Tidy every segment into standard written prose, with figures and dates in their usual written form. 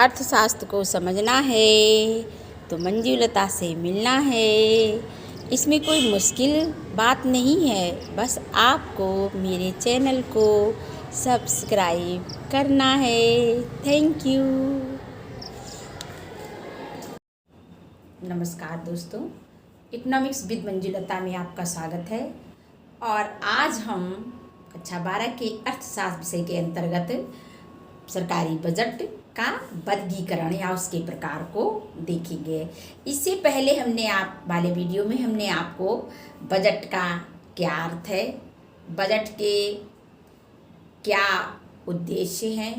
अर्थशास्त्र को समझना है तो मंजुलता से मिलना है। इसमें कोई मुश्किल बात नहीं है, बस आपको मेरे चैनल को सब्सक्राइब करना है। Thank you. नमस्कार दोस्तों, इकोनॉमिक्स विद मंजुलता में आपका स्वागत है। और आज हम कक्षा 12 के अर्थशास्त्र विषय के अंतर्गत सरकारी बजट का वर्गीकरण या उसके प्रकार को देखेंगे। इससे पहले हमने आप वाले वीडियो में हमने आपको बजट का क्या अर्थ है, बजट के क्या उद्देश्य हैं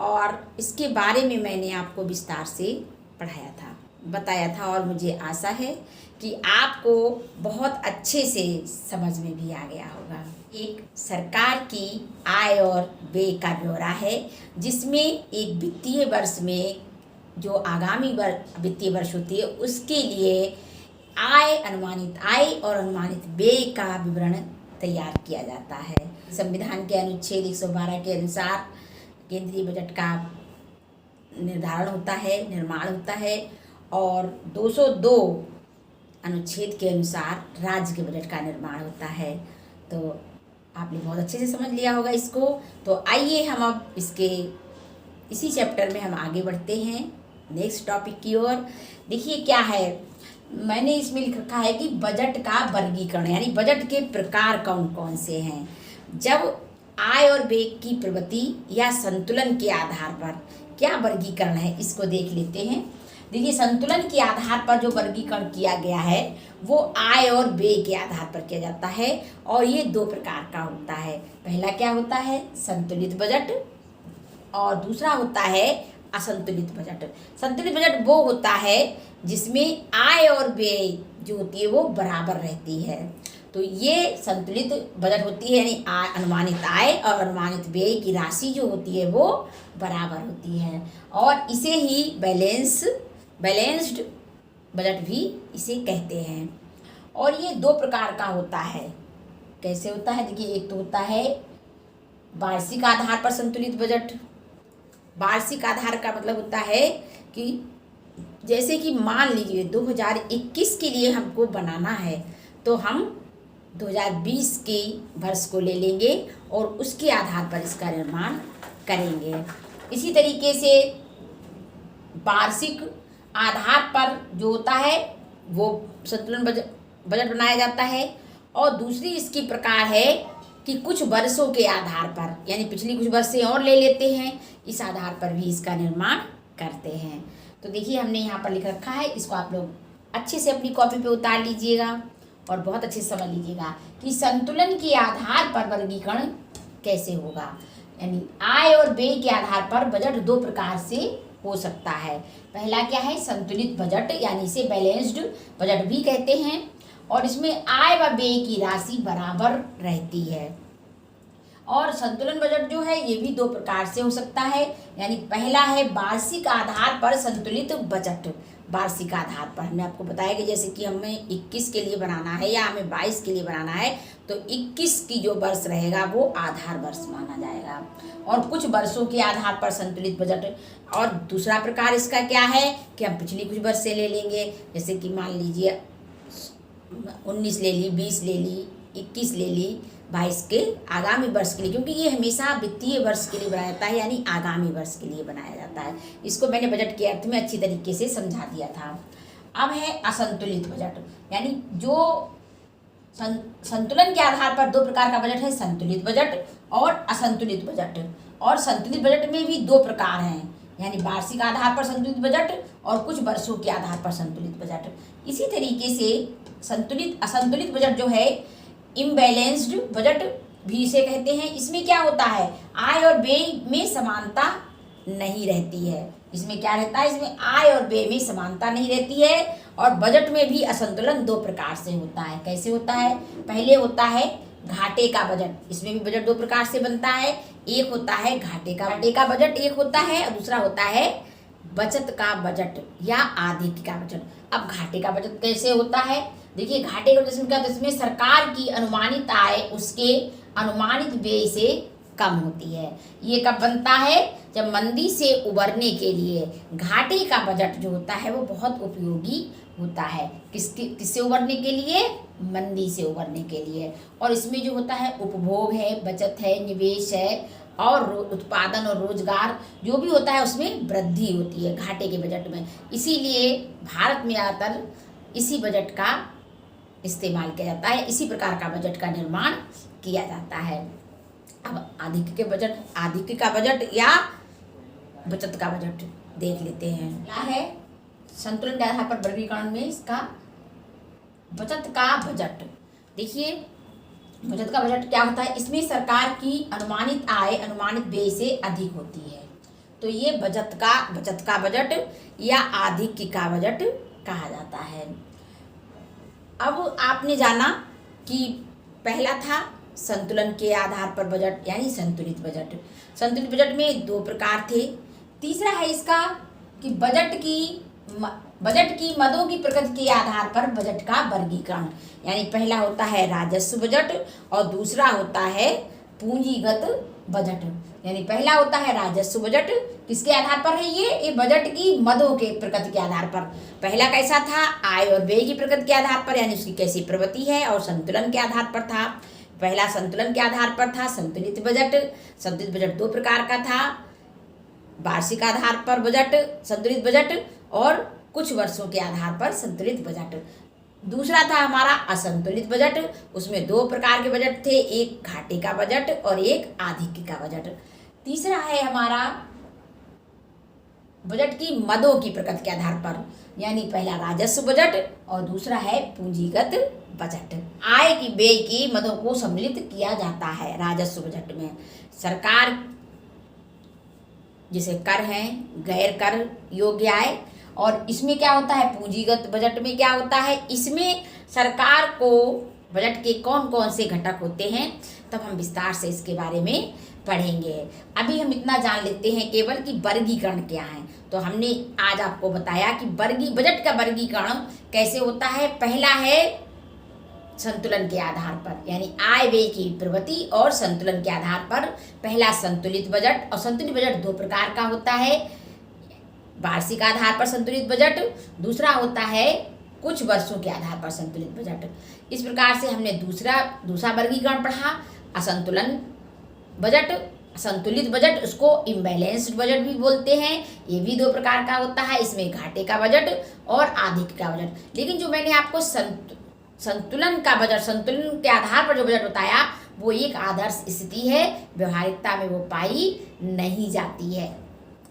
और इसके बारे में मैंने आपको विस्तार से पढ़ाया था, बताया था। और मुझे आशा है कि आपको बहुत अच्छे से समझ में भी आ गया होगा। एक सरकार की आय और व्यय का ब्यौरा है, जिसमें एक वित्तीय वर्ष में जो आगामी वित्तीय वर्ष होती है उसके लिए अनुमानित आय और अनुमानित व्यय का विवरण तैयार किया जाता है। संविधान के अनुच्छेद 112 के अनुसार केंद्रीय बजट का निर्धारण होता है, निर्माण होता है, और 202 अनुच्छेद के अनुसार राज्य के बजट का निर्माण होता है। तो आपने बहुत अच्छे से समझ लिया होगा इसको। तो आइए हम अब इसी चैप्टर में हम आगे बढ़ते हैं नेक्स्ट टॉपिक की ओर। देखिए क्या है, मैंने इसमें लिख रखा है कि बजट का वर्गीकरण, यानी बजट के प्रकार कौन कौन से हैं। जब आय और व्यय की प्रवृत्ति या संतुलन के आधार पर क्या वर्गीकरण है, इसको देख लेते हैं। देखिए, संतुलन के आधार पर जो वर्गीकरण किया गया है वो आय और व्यय के आधार पर किया जाता है, और ये दो प्रकार का होता है। पहला क्या होता है, संतुलित बजट, और दूसरा होता है असंतुलित बजट। संतुलित बजट वो होता है जिसमें आय और व्यय जो होती है वो बराबर रहती है। तो ये संतुलित बजट होती है, यानी अनुमानित आय और अनुमानित व्यय की राशि जो होती है वो बराबर होती है, और इसे ही बैलेंस्ड बजट भी इसे कहते हैं। और ये दो प्रकार का होता है। कैसे होता है, देखिए, एक तो होता है वार्षिक आधार पर संतुलित बजट। वार्षिक आधार का मतलब होता है कि जैसे कि मान लीजिए 2021 के लिए हमको बनाना है, तो हम 2020 के वर्ष को ले लेंगे और उसके आधार पर इसका निर्माण करेंगे। इसी तरीके से वार्षिक आधार पर जो होता है वो संतुलन बजट बनाया जाता है। और दूसरी इसकी प्रकार है कि कुछ वर्षों के आधार पर, यानी पिछली कुछ वर्षें और ले लेते हैं, इस आधार पर भी इसका निर्माण करते हैं। तो देखिए, हमने यहाँ पर लिख रखा है, इसको आप लोग अच्छे से अपनी कॉपी पे उतार लीजिएगा और बहुत अच्छे से समझ लीजिएगा कि संतुलन के आधार पर वर्गीकरण कैसे होगा। यानी आय और व्यय के आधार पर बजट दो प्रकार से हो सकता है। पहला क्या है, संतुलित बजट, यानी इसे बैलेंस्ड बजट भी कहते हैं, और इसमें आय व व्यय की राशि बराबर रहती है। और संतुलन बजट जो है ये भी दो प्रकार से हो सकता है। यानी पहला है वार्षिक आधार पर संतुलित बजट। वार्षिक आधार पर हमने आपको बताया कि जैसे कि हमें 21 के लिए बनाना है या हमें 22 के लिए बनाना है, तो 21 की जो वर्ष रहेगा वो आधार वर्ष माना जाएगा, और कुछ वर्षों के आधार पर संतुलित बजट। और दूसरा प्रकार इसका क्या है कि हम पिछली कुछ वर्ष से ले लेंगे, जैसे कि मान लीजिए 19 ले ली, 20 ले ली, 21 ले ली, 22 के आगामी वर्ष के लिए, क्योंकि ये हमेशा वित्तीय वर्ष के लिए बनाया जाता है, यानी आगामी वर्ष के लिए बनाया जाता है। इसको मैंने बजट के अर्थ में अच्छी तरीके से समझा दिया था। अब है असंतुलित बजट, यानी जो संतुलन के आधार पर दो प्रकार का बजट है, संतुलित बजट और असंतुलित बजट। और संतुलित बजट में भी दो प्रकार हैं, यानी वार्षिक आधार पर संतुलित बजट और कुछ वर्षों के आधार पर संतुलित बजट। इसी तरीके से असंतुलित बजट जो है, इम्बैलेंस्ड बजट भी इसे कहते हैं। इसमें क्या होता है, आय और व्यय में समानता नहीं रहती है। इसमें क्या रहता है, इसमें आय और व्यय में समानता नहीं रहती है, और बजट में भी असंतुलन दो प्रकार से होता है। कैसे होता है, पहले होता है घाटे का बजट। इसमें भी बजट दो प्रकार से बनता है। एक होता है घाटे का बजट एक होता है, और दूसरा होता है बचत का बजट या आधी का बजट। अब घाटे का बजट कैसे होता है, देखिए, घाटे का बजट क्या होता है, इसमें सरकार की अनुमानित आय उसके अनुमानित व्यय से कम होती है। ये कब बनता है? जब मंदी से उबरने के लिए घाटे का बजट जो होता है वो बहुत उपयोगी होता है। किससे उबरने के लिए? मंदी से उबरने के लिए। और इसमें जो होता है उपभोग है, बचत है, निवेश है और उत्पादन और रोजगार जो भी होता है उसमें वृद्धि होती है घाटे के बजट में। इसीलिए भारत में ज़्यादातर इसी बजट का इस्तेमाल किया जाता है, इसी प्रकार का बजट का निर्माण किया जाता है। अब आधिक्य का बजट या बचत का बजट देख लेते हैं। क्या है? संतुलन के आधार पर वर्गीकरण में इसका बचत का बजट। देखिए बचत का बजट क्या होता है? इसमें सरकार की अनुमानित आय अनुमानित व्यय से अधिक होती है, तो ये बचत का बजट या आधिक्य का बजट कहा जाता है। अब आपने जाना कि पहला था संतुलन के आधार पर बजट यानी संतुलित बजट। संतुलित बजट में 2 प्रकार थे। तीसरा है इसका कि बजट की मदों की प्रकृति के आधार पर बजट का वर्गीकरण, यानी पहला होता है राजस्व बजट और दूसरा होता है पूंजीगत बजट। यानी पहला होता है राजस्व बजट, किसके आधार पर है? ये बजट की मदों के प्रकृति के आधार पर। पहला कैसा था? आय और व्यय की प्रकृति के आधार पर, यानी उसकी कैसी प्रवृत्ति है, और संतुलन के आधार पर था। पहला संतुलन के आधार पर था संतुलित बजट। संतुलित बजट 2 प्रकार का था, वार्षिक आधार पर बजट संतुलित बजट और कुछ वर्षों के आधार पर संतुलित बजट। दूसरा था हमारा असंतुलित बजट, उसमें 2 प्रकार के बजट थे, एक घाटे का बजट और एक आधिक्य का बजट। तीसरा है हमारा बजट की मदों की प्रकृति के आधार पर, यानी पहला राजस्व बजट और दूसरा है पूंजीगत बजट। आय की व्यय की मदों को सम्मिलित किया जाता है राजस्व बजट में। सरकार जैसे कर हैं, गैर कर योग्य आय, और इसमें क्या होता है? पूंजीगत बजट में क्या होता है? इसमें सरकार को बजट के कौन कौन से घटक होते हैं, तब हम विस्तार से इसके बारे में पढ़ेंगे। अभी हम इतना जान लेते हैं केवल कि वर्गीकरण क्या है। तो हमने आज आपको बताया कि बजट का वर्गीकरण कैसे होता है। पहला है संतुलन के आधार पर, यानी आय व्यय की प्रवृत्ति और संतुलन के आधार पर पहला संतुलित बजट। और संतुलित बजट 2 प्रकार का होता है, वार्षिक आधार पर संतुलित बजट, दूसरा होता है कुछ वर्षों के आधार पर संतुलित बजट। इस प्रकार से हमने दूसरा वर्गीकरण पढ़ा, असंतुलन बजट, संतुलित बजट, उसको इम्बैलेंस्ड बजट भी बोलते हैं। ये भी 2 प्रकार का होता है, इसमें घाटे का बजट और आधिक्य का बजट। लेकिन जो मैंने आपको संतुलन का बजट, संतुलन के आधार पर जो बजट बताया, वो एक आदर्श स्थिति है, व्यवहारिकता में वो पाई नहीं जाती है।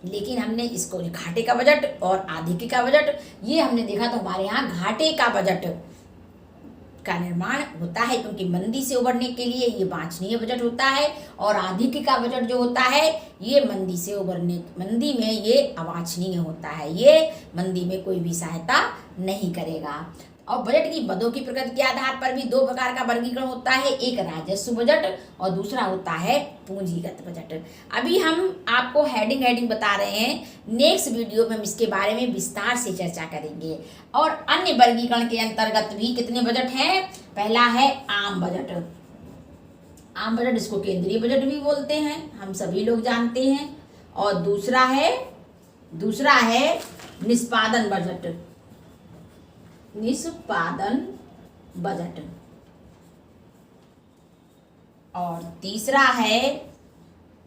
लेकिन हमने इसको घाटे का बजट और आधिक्य का बजट ये हमने देखा, तो हमारे यहाँ घाटे का बजट का निर्माण होता है, क्योंकि मंदी से उबरने के लिए ये वांछनीय बजट होता है, और आधिक्य का बजट जो होता है ये मंदी में ये अवांछनीय होता है, ये मंदी में कोई भी सहायता नहीं करेगा। और बजट की मदों की प्रकृति के आधार पर भी 2 प्रकार का वर्गीकरण होता है, एक राजस्व बजट और दूसरा होता है पूंजीगत बजट। अभी हम आपको हेडिंग बता रहे हैं, नेक्स्ट वीडियो में हम इसके बारे में विस्तार से चर्चा करेंगे। और अन्य वर्गीकरण के अंतर्गत भी कितने बजट हैं? पहला है आम बजट। आम बजट, इसको केंद्रीय बजट भी बोलते हैं, हम सभी लोग जानते हैं। और दूसरा है निष्पादन बजट, और तीसरा है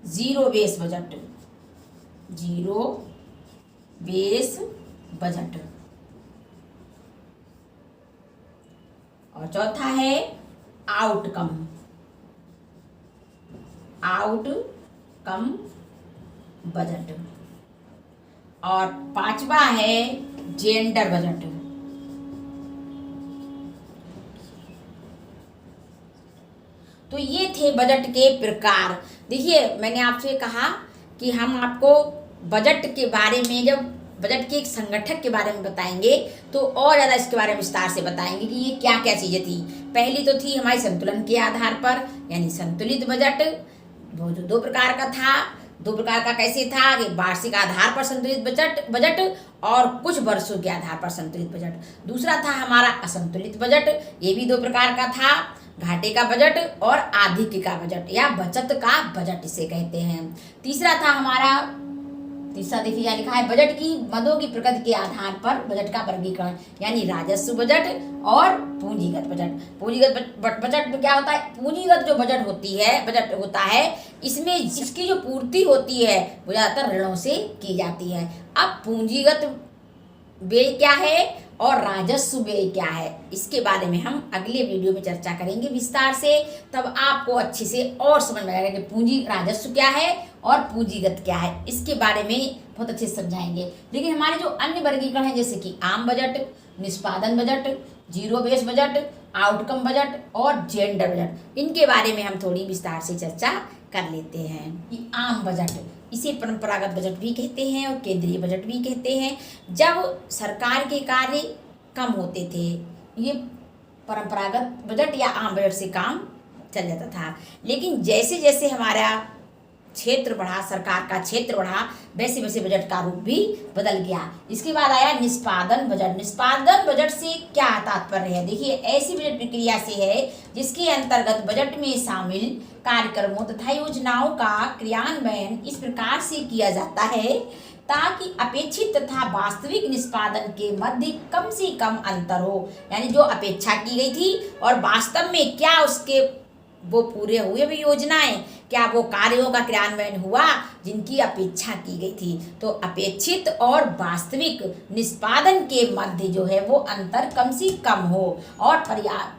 जीरो बेस बजट, और चौथा है आउटकम बजट, और 5वां है जेंडर बजट। तो ये थे बजट के प्रकार। देखिए मैंने आपसे कहा कि हम आपको बजट के बारे में, जब बजट के एक संगठक के बारे में बताएंगे तो और ज़्यादा इसके बारे में विस्तार से बताएंगे कि ये क्या क्या चीज़ें थी। पहली तो थी हमारी संतुलन के आधार पर, यानी संतुलित बजट, वो जो 2 प्रकार का था। 2 प्रकार का कैसे था कि वार्षिक आधार पर संतुलित बजट और कुछ वर्षों के आधार पर संतुलित बजट। दूसरा था हमारा असंतुलित बजट, ये भी 2 प्रकार का था, घाटे का बजट और आधिक्य का बजट या बचत का बजट इसे कहते हैं। तीसरा था हमारा, तीसरा देखिए यहाँ लिखा है बजट की मदों की प्रकृति के आधार पर बजट का वर्गीकरण, यानी राजस्व बजट और पूंजीगत बजट। पूंजीगत बजट में क्या होता है, पूंजीगत जो बजट होता है इसमें इसकी जो पूर्ति होती है वो ज़्यादातर ऋणों से की जाती है। अब पूंजीगत व्यय क्या है और राजस्व व्यय क्या है, इसके बारे में हम अगले वीडियो में चर्चा करेंगे विस्तार से। तब आपको अच्छे से और समझ में आएगा कि पूंजी राजस्व क्या है और पूंजीगत क्या है, इसके बारे में बहुत अच्छे से समझाएंगे। लेकिन हमारे जो अन्य वर्गीकरण हैं जैसे कि आम बजट, निष्पादन budget, zero base budget, outcome budget और जेंडर बजट, इनके बारे में हम थोड़ी विस्तार से चर्चा कर लेते हैं। कि आम बजट, इसे परंपरागत बजट भी कहते हैं और केंद्रीय बजट भी कहते हैं। जब सरकार के कार्य कम होते थे, ये परंपरागत बजट या आम बजट से काम चल जाता था। लेकिन जैसे जैसे हमारा क्षेत्र बढ़ा, सरकार का क्षेत्र बढ़ा, वैसे वैसे बजट का रूप भी बदल गया। इसके बाद आया निष्पादन बजट। निष्पादन बजट से क्या तात्पर्य है, देखिए ऐसी बजट प्रक्रिया से है जिसके अंतर्गत बजट में शामिल कार्यक्रमों तथा योजनाओं का क्रियान्वयन इस प्रकार से किया जाता है ताकि अपेक्षित तथा वास्तविक निष्पादन के मध्य कम से कम अंतर हो, यानी जो अपेक्षा की गई थी और वास्तव में क्या उसके वो पूरे हुए भी योजनाएं, क्या वो कार्यों का क्रियान्वयन हुआ जिनकी अपेक्षा की गई थी। तो अपेक्षित और वास्तविक निष्पादन के मध्य जो है वो अंतर कम से कम हो और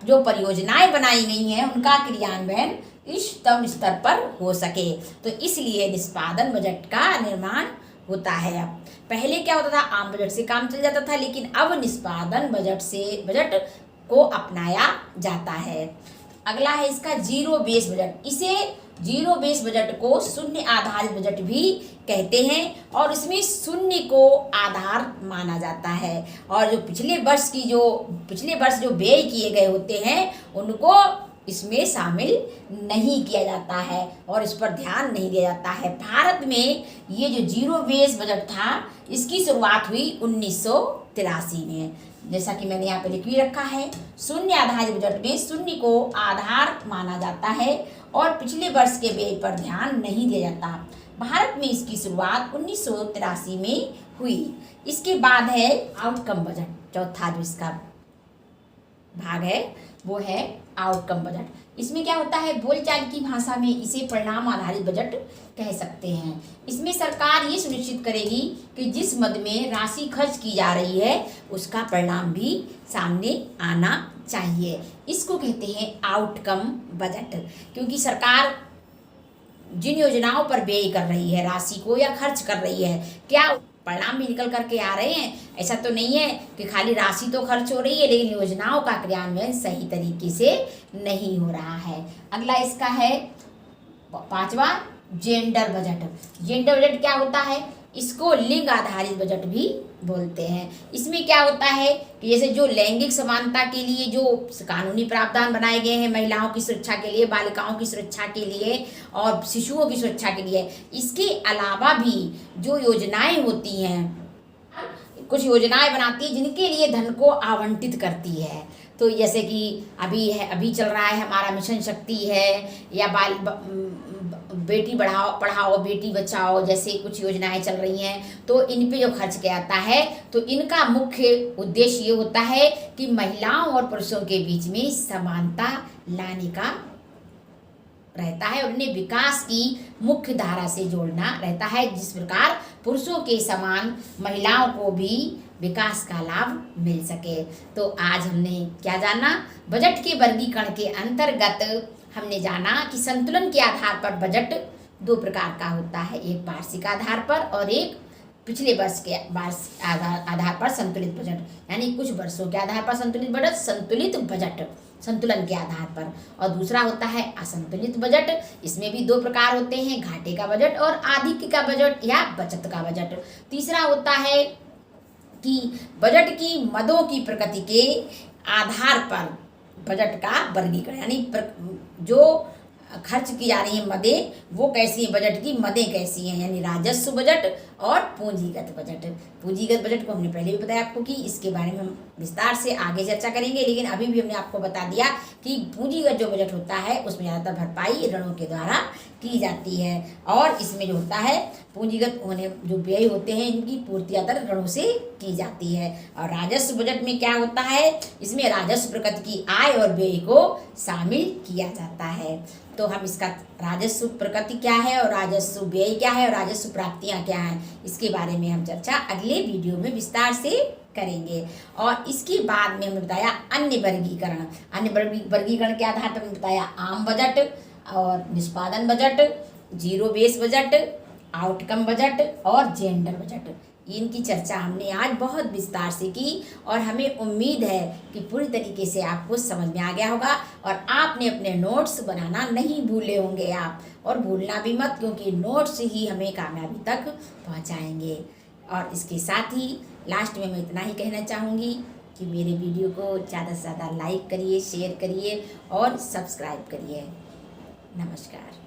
जो परियोजनाएं बनाई गई हैं उनका क्रियान्वयन इष्टतम स्तर पर हो सके। तो इसलिए निष्पादन बजट का निर्माण होता है। अब पहले क्या होता था, आम बजट से काम चल जाता था, लेकिन अब निष्पादन बजट को अपनाया जाता है। अगला है इसका जीरो बेस बजट। इसे जीरो बेस बजट को शून्य आधारित बजट भी कहते हैं और इसमें शून्य को आधार माना जाता है और जो पिछले वर्ष जो व्यय किए गए होते हैं उनको इसमें शामिल नहीं किया जाता है और इस पर ध्यान नहीं दिया जाता है। भारत में ये जो जीरो बेस बजट था इसकी शुरुआत हुई 1983 में, जैसा कि मैंने यहाँ पे लिख भी रखा है। शून्य आधारित बजट में शून्य को आधार माना जाता है और पिछले वर्ष के व्यय पर ध्यान नहीं दिया जाता। भारत में इसकी शुरुआत 1983 में हुई। इसके बाद है आउटकम बजट। चौथा जो इसका भाग है वो है आउटकम बजट। इसमें क्या होता है, बोलचाल की भाषा में इसे परिणाम आधारित बजट कह सकते हैं। इसमें सरकार ये सुनिश्चित करेगी कि जिस मद में राशि खर्च की जा रही है उसका परिणाम भी सामने आना चाहिए। इसको कहते हैं आउटकम बजट, क्योंकि सरकार जिन योजनाओं पर व्यय कर रही है राशि को या खर्च कर रही है, क्या परिणाम भी निकल करके आ रहे हैं। ऐसा तो नहीं है कि खाली राशि तो खर्च हो रही है लेकिन योजनाओं का क्रियान्वयन सही तरीके से नहीं हो रहा है। अगला इसका है पांचवा, जेंडर बजट। जेंडर बजट क्या होता है, इसको लिंग आधारित बजट भी बोलते हैं। इसमें क्या होता है कि जैसे जो लैंगिक समानता के लिए जो कानूनी प्रावधान बनाए गए हैं महिलाओं की सुरक्षा के लिए, बालिकाओं की सुरक्षा के लिए और शिशुओं की सुरक्षा के लिए, इसके अलावा भी जो योजनाएं होती हैं, कुछ योजनाएं बनाती है जिनके लिए धन को आवंटित करती है। तो जैसे कि अभी चल रहा है हमारा मिशन शक्ति है या बेटी पढ़ाओ बेटी बचाओ जैसे कुछ योजनाएं चल रही हैं, तो इन पे जो खर्च किया जाता है तो इनका मुख्य उद्देश्य ये होता है कि महिलाओं और पुरुषों के बीच में समानता लाने का रहता है और उन्हें विकास की मुख्य धारा से जोड़ना रहता है, जिस प्रकार पुरुषों के समान महिलाओं को भी विकास का लाभ मिल सके। तो आज हमने क्या जाना, बजट के वर्गीकरण के अंतर्गत हमने जाना कि संतुलन के आधार पर बजट दो प्रकार का होता है, एक वार्षिक आधार पर और एक पिछले वर्ष के आधार पर संतुलित बजट, यानी कुछ वर्षों के आधार पर संतुलित बजट संतुलन के आधार पर, और दूसरा होता है असंतुलित बजट। इसमें भी दो प्रकार होते हैं, घाटे का बजट और आधिक्य का बजट या बचत का बजट। तीसरा होता है कि बजट की मदों की प्रकृति के आधार पर बजट का वर्गीकरण, यानी जो खर्च की जा रही है मदें वो कैसी है, बजट की मदें कैसी हैं, यानी राजस्व बजट और पूंजीगत बजट। पूंजीगत बजट को हमने पहले भी बताया आपको कि इसके बारे में हम विस्तार से आगे चर्चा करेंगे, लेकिन अभी भी हमने आपको बता दिया कि पूंजीगत जो बजट होता है उसमें ज़्यादातर भरपाई ऋणों के द्वारा की जाती है, और इसमें जो होता है पूंजीगत होने जो व्यय होते हैं इनकी पूर्ति ज़्यादातर ऋणों से की जाती है। और राजस्व बजट में क्या होता है, इसमें राजस्व प्रकृति की आय और व्यय को शामिल किया जाता है। तो हम इसका राजस्व प्रकृति क्या है और राजस्व व्यय क्या है और राजस्व प्राप्तियां क्या हैं, इसके बारे में हम चर्चा अगले वीडियो में विस्तार से करेंगे। और इसके बाद में हमने बताया अन्य वर्गीकरण। अन्य वर्गीकरण के आधार पर हमने बताया आम बजट और निष्पादन budget, zero base budget, outcome budget और जेंडर बजट। इनकी चर्चा हमने आज बहुत विस्तार से की और हमें उम्मीद है कि पूरी तरीके से आपको समझ में आ गया होगा और आपने अपने नोट्स बनाना नहीं भूले होंगे आप, और भूलना भी मत, क्योंकि नोट्स ही हमें कामयाबी तक पहुंचाएंगे। और इसके साथ ही लास्ट में मैं इतना ही कहना चाहूँगी कि मेरे वीडियो को ज़्यादा से ज़्यादा लाइक करिए, शेयर करिए और सब्सक्राइब करिए। नमस्कार।